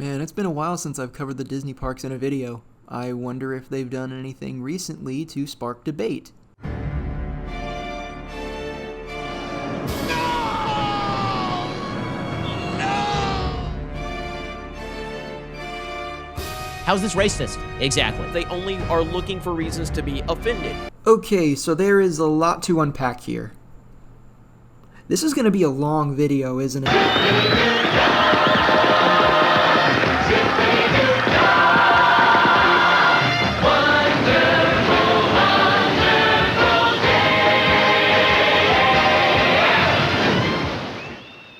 Man, it's been a while since I've covered the Disney parks in a video. I wonder if they've done anything recently to spark debate. How's this racist? Exactly. They only are looking for reasons to be offended. Okay, so there is a lot to unpack here. This is going to be a long video, isn't it?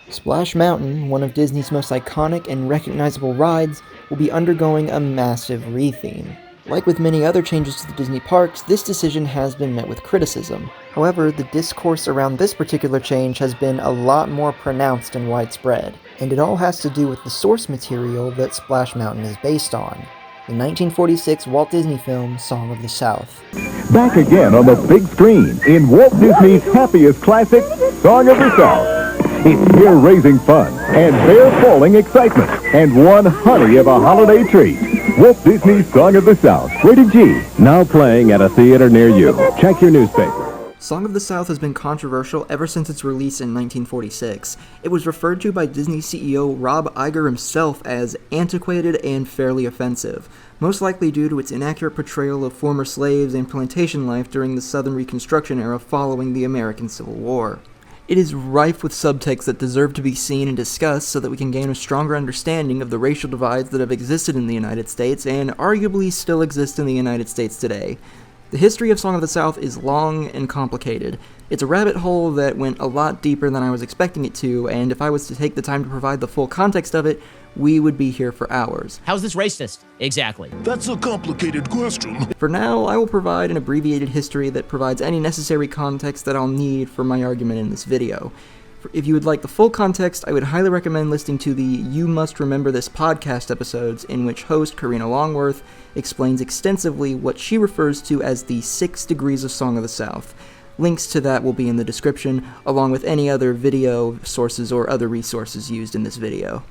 Splash Mountain, one of Disney's most iconic and recognizable rides, will be undergoing a massive retheme. Like with many other changes to the Disney parks, this decision has been met with criticism. However, the discourse around this particular change has been a lot more pronounced and widespread, and it all has to do with the source material that Splash Mountain is based on, the 1946 Walt Disney film Song of the South. Back again on the big screen in Walt Disney's happiest classic, Song of the South. It's hair-raising fun and bear-falling excitement and one honey of a holiday treat. Walt Disney's Song of the South, rated G, now playing at a theater near you. Check your newspaper. Song of the South has been controversial ever since its release in 1946. It was referred to by Disney CEO Rob Iger himself as antiquated and fairly offensive, most likely due to its inaccurate portrayal of former slaves and plantation life during the Southern Reconstruction era following the American Civil War. It is rife with subtext that deserve to be seen and discussed so that we can gain a stronger understanding of the racial divides that have existed in the United States and arguably still exist in the United States today. The history of Song of the South is long and complicated. It's a rabbit hole that went a lot deeper than I was expecting it to, and if I was to take the time to provide the full context of it, we would be here for hours. How's this racist? Exactly. That's a complicated question. For now, I will provide an abbreviated history that provides any necessary context that I'll need for my argument in this video. If you would like the full context, I would highly recommend listening to the You Must Remember This podcast episodes, in which host Karina Longworth explains extensively what she refers to as the 6 degrees of Song of the South. Links to that will be in the description, along with any other video sources or other resources used in this video.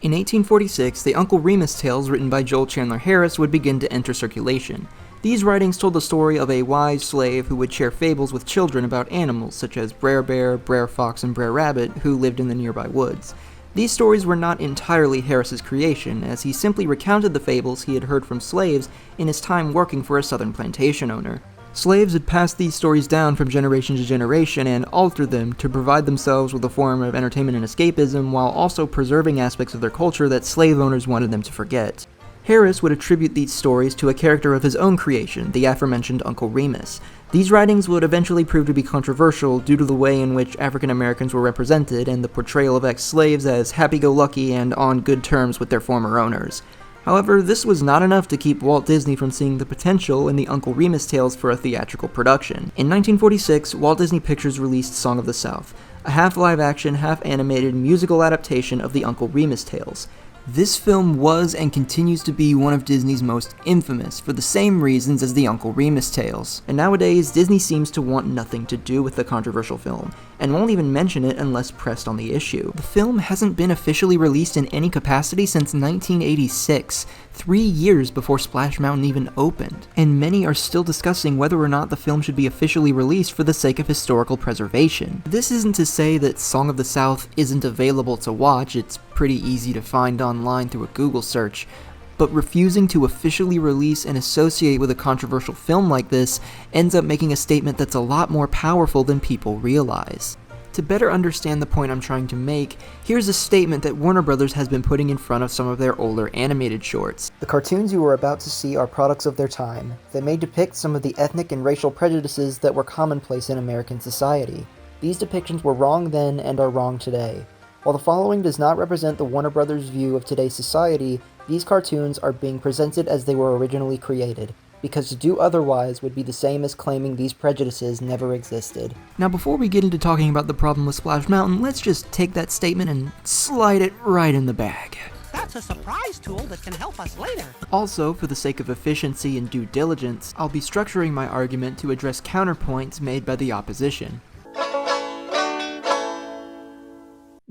In 1846, the Uncle Remus tales written by Joel Chandler Harris would begin to enter circulation. These writings told the story of a wise slave who would share fables with children about animals such as Brer Bear, Brer Fox, and Brer Rabbit who lived in the nearby woods. These stories were not entirely Harris's creation, as he simply recounted the fables he had heard from slaves in his time working for a southern plantation owner. Slaves had passed these stories down from generation to generation and altered them to provide themselves with a form of entertainment and escapism while also preserving aspects of their culture that slave owners wanted them to forget. Harris would attribute these stories to a character of his own creation, the aforementioned Uncle Remus. These writings would eventually prove to be controversial due to the way in which African Americans were represented and the portrayal of ex-slaves as happy-go-lucky and on good terms with their former owners. However, this was not enough to keep Walt Disney from seeing the potential in the Uncle Remus tales for a theatrical production. In 1946, Walt Disney Pictures released Song of the South, a half-live-action, half-animated musical adaptation of the Uncle Remus tales. This film was and continues to be one of Disney's most infamous for the same reasons as the Uncle Remus tales. And nowadays, Disney seems to want nothing to do with the controversial film, and won't even mention it unless pressed on the issue. The film hasn't been officially released in any capacity since 1986, 3 years before Splash Mountain even opened, and many are still discussing whether or not the film should be officially released for the sake of historical preservation. This isn't to say that Song of the South isn't available to watch, it's pretty easy to find online through a Google search, but refusing to officially release and associate with a controversial film like this ends up making a statement that's a lot more powerful than people realize. To better understand the point I'm trying to make, here's a statement that Warner Bros. Has been putting in front of some of their older animated shorts. The cartoons you are about to see are products of their time. They may depict some of the ethnic and racial prejudices that were commonplace in American society. These depictions were wrong then and are wrong today. While the following does not represent the Warner Bros. View of today's society, these cartoons are being presented as they were originally created, because to do otherwise would be the same as claiming these prejudices never existed. Now before we get into talking about the problem with Splash Mountain, let's just take that statement and slide it right in the bag. That's a surprise tool that can help us later. Also, for the sake of efficiency and due diligence, I'll be structuring my argument to address counterpoints made by the opposition.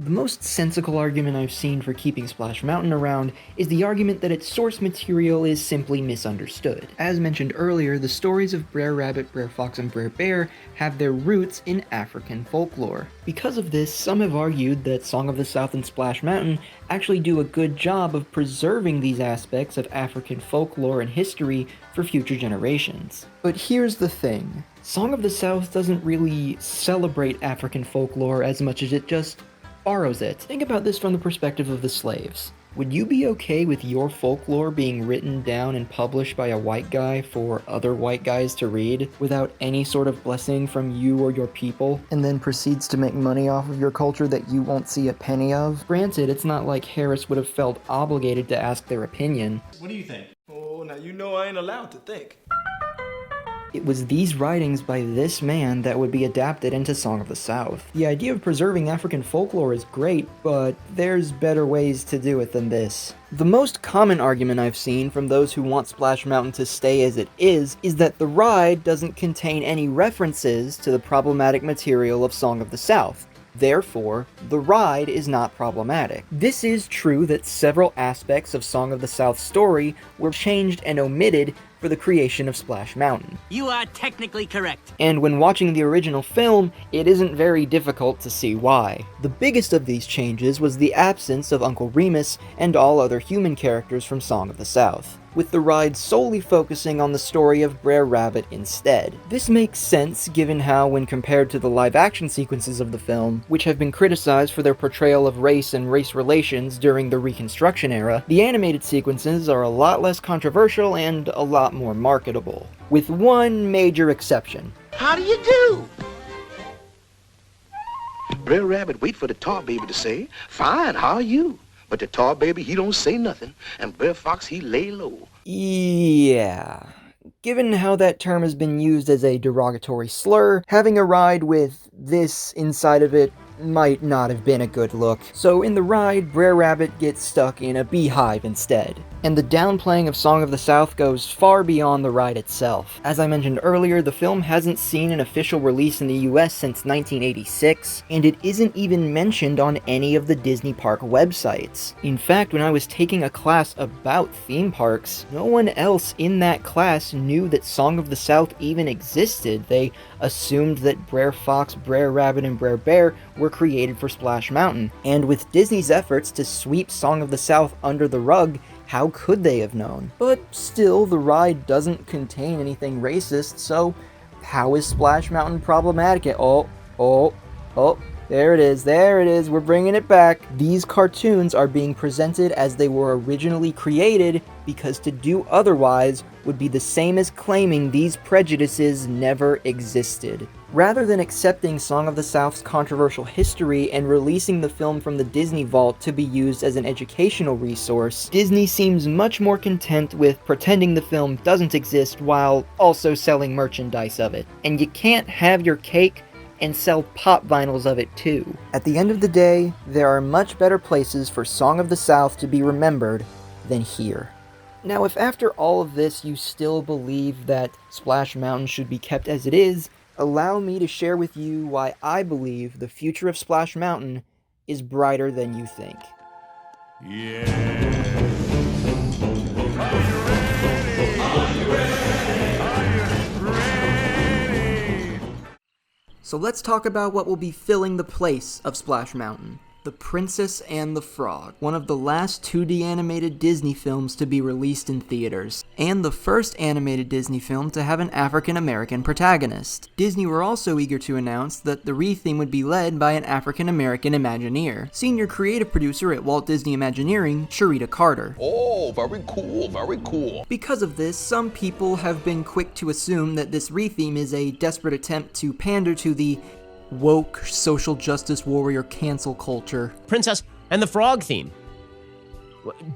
The most sensical argument I've seen for keeping Splash Mountain around is the argument that its source material is simply misunderstood. As mentioned earlier, the stories of Brer Rabbit, Brer Fox, and Brer Bear have their roots in African folklore. Because of this, some have argued that Song of the South and Splash Mountain actually do a good job of preserving these aspects of African folklore and history for future generations. But here's the thing. Song of the South doesn't really celebrate African folklore as much as it just borrows it. Think about this from the perspective of the slaves. Would you be okay with your folklore being written down and published by a white guy for other white guys to read without any sort of blessing from you or your people, and then proceeds to make money off of your culture that you won't see a penny of? Granted, it's not like Harris would have felt obligated to ask their opinion. What do you think? Oh, now you know I ain't allowed to think. It was these writings by this man that would be adapted into Song of the South. The idea of preserving African folklore is great, but there's better ways to do it than this. The most common argument I've seen from those who want Splash Mountain to stay as it is that the ride doesn't contain any references to the problematic material of Song of the South. Therefore, the ride is not problematic. This is true that several aspects of Song of the South's story were changed and omitted for the creation of Splash Mountain. You are technically correct. And when watching the original film, it isn't very difficult to see why. The biggest of these changes was the absence of Uncle Remus and all other human characters from Song of the South, with the ride solely focusing on the story of Brer Rabbit instead. This makes sense given how, when compared to the live-action sequences of the film, which have been criticized for their portrayal of race and race relations during the Reconstruction era, the animated sequences are a lot less controversial and a lot more marketable. With one major exception. How do you do? Brer Rabbit wait for the tar baby to say, "Fine, how are you?" But the tar baby, he don't say nothing, and Brer Fox, he lay low. Yeah. Given how that term has been used as a derogatory slur, having a ride with this inside of it might not have been a good look. So in the ride, Brer Rabbit gets stuck in a beehive instead. And the downplaying of Song of the South goes far beyond the ride itself. As I mentioned earlier, the film hasn't seen an official release in the US since 1986, and it isn't even mentioned on any of the Disney park websites. In fact, when I was taking a class about theme parks, no one else in that class knew that Song of the South even existed. They assumed that Brer Fox, Brer Rabbit, and Brer Bear were created for Splash Mountain. And with Disney's efforts to sweep Song of the South under the rug, how could they have known? But still, the ride doesn't contain anything racist, so how is Splash Mountain problematic? There it is, we're bringing it back. These cartoons are being presented as they were originally created because to do otherwise would be the same as claiming these prejudices never existed. Rather than accepting Song of the South's controversial history and releasing the film from the Disney Vault to be used as an educational resource, Disney seems much more content with pretending the film doesn't exist while also selling merchandise of it. And you can't have your cake and sell pop vinyls of it too. At the end of the day, there are much better places for Song of the South to be remembered than here. Now, if after all of this you still believe that Splash Mountain should be kept as it is, allow me to share with you why I believe the future of Splash Mountain is brighter than you think. So let's talk about what will be filling the place of Splash Mountain. The Princess and the Frog, one of the last 2D animated Disney films to be released in theaters, and the first animated Disney film to have an African-American protagonist. Disney were also eager to announce that the Retheme would be led by an African-American Imagineer, senior creative producer at Walt Disney Imagineering, Sharita Carter. Oh, very cool, very cool. Because of this, some people have been quick to assume that this Retheme is a desperate attempt to pander to the woke social justice warrior cancel culture. Princess and the Frog theme.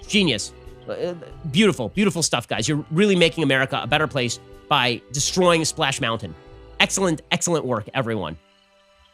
Genius. Beautiful, beautiful stuff, guys. You're really making America a better place by destroying Splash Mountain. Excellent, excellent work, everyone.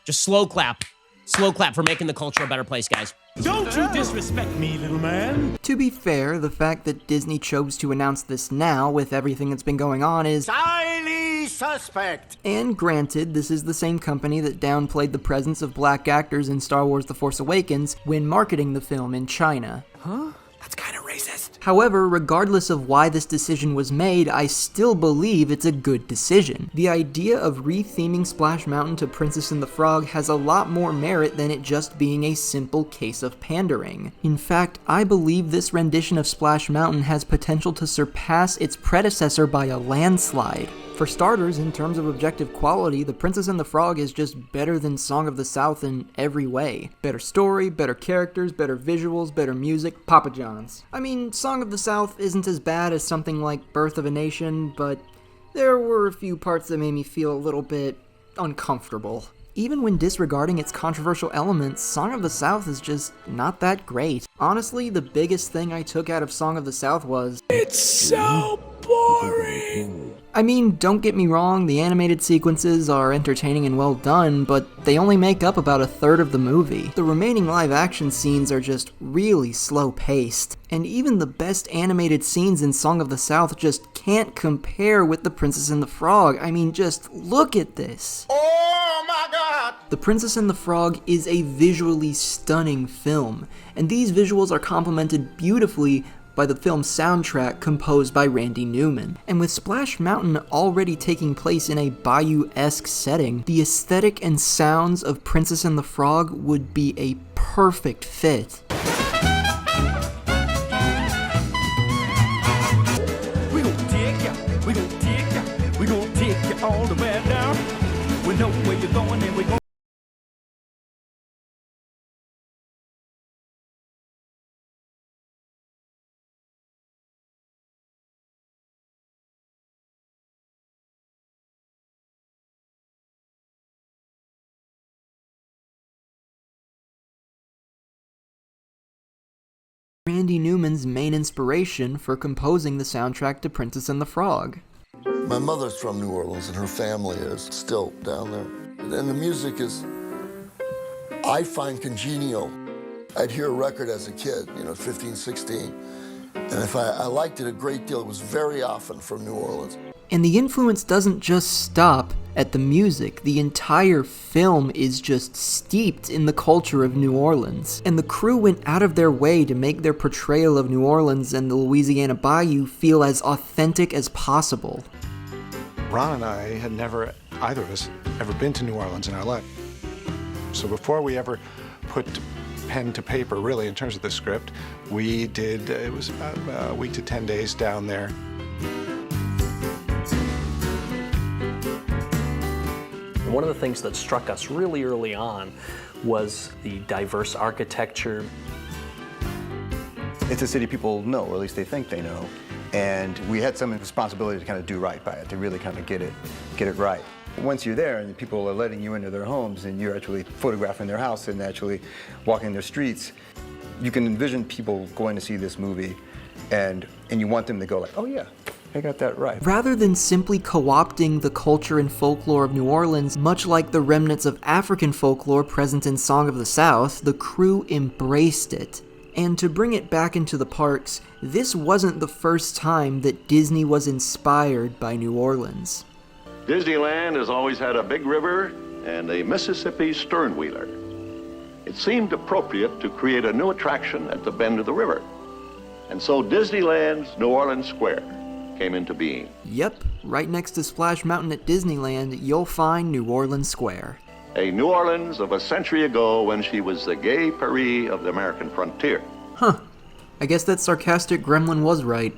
Just slow clap Slow clap for making the culture a better place, guys. Don't you disrespect me, little man. To be fair, the fact that Disney chose to announce this now with everything that's been going on is Highly suspect. And granted, this is the same company that downplayed the presence of black actors in Star Wars The Force Awakens when marketing the film in China. Huh? That's kind of racist. However, regardless of why this decision was made, I still believe it's a good decision. The idea of retheming Splash Mountain to Princess and the Frog has a lot more merit than it just being a simple case of pandering. In fact, I believe this rendition of Splash Mountain has potential to surpass its predecessor by a landslide. For starters, in terms of objective quality, The Princess and the Frog is just better than Song of the South in every way. Better story, better characters, better visuals, better music, Papa John's. I mean, Song of the South isn't as bad as something like Birth of a Nation, but there were a few parts that made me feel a little bit uncomfortable. Even when disregarding its controversial elements, Song of the South is just not that great. Honestly, the biggest thing I took out of Song of the South was, It's so boring. I mean, don't get me wrong, the animated sequences are entertaining and well done, but they only make up about a third of the movie. The remaining live-action scenes are just really slow-paced, and even the best animated scenes in Song of the South just can't compare with The Princess and the Frog. I mean, just look at this. Oh my God! The Princess and the Frog is a visually stunning film, and these visuals are complemented beautifully by the film's soundtrack composed by Randy Newman. And with Splash Mountain already taking place in a bayou-esque setting, the aesthetic and sounds of Princess and the Frog would be a perfect fit. We gon' take ya, we gon' take ya, we gon' take ya all the way down. We know where you're going and we gon' Randy Newman's main inspiration for composing the soundtrack to Princess and the Frog. My mother's from New Orleans and her family is still down there. And the music is, I find congenial. I'd hear a record as a kid, 15, 16. And if I liked it a great deal, it was very often from New Orleans. And the influence doesn't just stop at the music. The entire film is just steeped in the culture of New Orleans. And the crew went out of their way to make their portrayal of New Orleans and the Louisiana Bayou feel as authentic as possible. Ron and I had never, either of us, ever been to New Orleans in our life. So before we ever put pen to paper, really, in terms of the script, we did, it was about a week to 10 days down there. One of the things that struck us really early on was the diverse architecture. It's a city people know, or at least they think they know, and we had some responsibility to kind of do right by it, to really kind of get it right. Once you're there and people are letting you into their homes and you're actually photographing their house and actually walking their streets, you can envision people going to see this movie and you want them to go like, oh yeah, I got that right. Rather than simply co-opting the culture and folklore of New Orleans, much like the remnants of African folklore present in Song of the South, the crew embraced it. And to bring it back into the parks, this wasn't the first time that Disney was inspired by New Orleans. Disneyland has always had a big river and a Mississippi sternwheeler. It seemed appropriate to create a new attraction at the bend of the river. And so Disneyland's New Orleans Square came into being. Yep, right next to Splash Mountain at Disneyland, you'll find New Orleans Square. A New Orleans of a century ago when she was the gay Paris of the American frontier. Huh, I guess that sarcastic gremlin was right.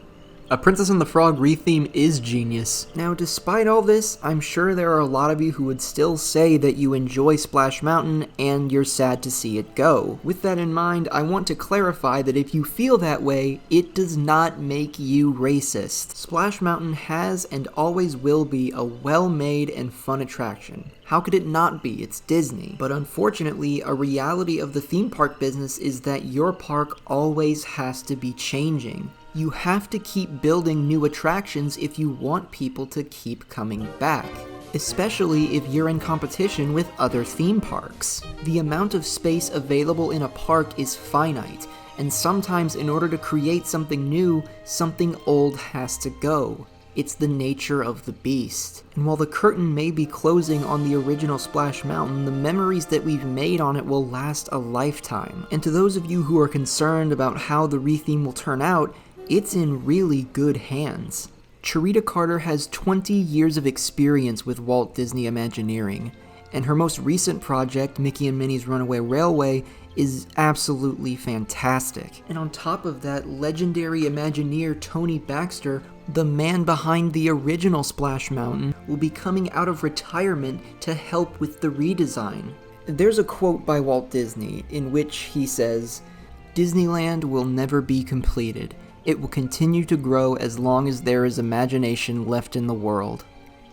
A Princess and the Frog retheme is genius. Now, despite all this, I'm sure there are a lot of you who would still say that you enjoy Splash Mountain and you're sad to see it go. With that in mind, I want to clarify that if you feel that way, it does not make you racist. Splash Mountain has and always will be a well-made and fun attraction. How could it not be? It's Disney. But unfortunately, a reality of the theme park business is that your park always has to be changing. You have to keep building new attractions if you want people to keep coming back. especially if you're in competition with other theme parks. The amount of space available in a park is finite, and sometimes in order to create something new, something old has to go. It's the nature of the beast. And while the curtain may be closing on the original Splash Mountain, the memories that we've made on it will last a lifetime. And to those of you who are concerned about how the Retheme will turn out, it's in really good hands. Cherita Carter has 20 years of experience with Walt Disney Imagineering, and her most recent project, Mickey and Minnie's Runaway Railway, is absolutely fantastic. And on top of that, legendary Imagineer Tony Baxter, the man behind the original Splash Mountain, will be coming out of retirement to help with the redesign. There's a quote by Walt Disney in which he says, "Disneyland will never be completed. It will continue to grow as long as there is imagination left in the world."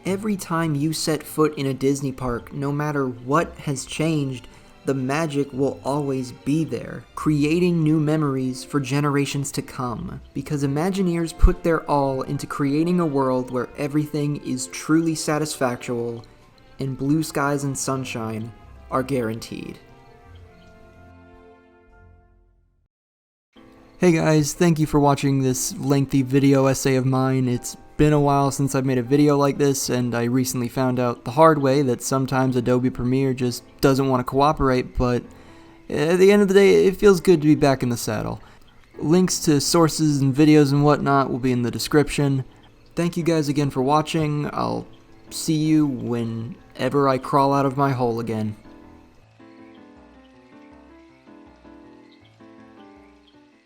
Every time you set foot in a Disney park, no matter what has changed, the magic will always be there, creating new memories for generations to come. Because Imagineers put their all into creating a world where everything is truly satisfactual, and blue skies and sunshine are guaranteed. Hey guys, thank you for watching this lengthy video essay of mine. It's been a while since I've made a video like this, and I recently found out the hard way that sometimes Adobe Premiere just doesn't want to cooperate, but at the end of the day, it feels good to be back in the saddle. Links to sources and videos and whatnot will be in the description. Thank you guys again for watching. I'll see you whenever I crawl out of my hole again.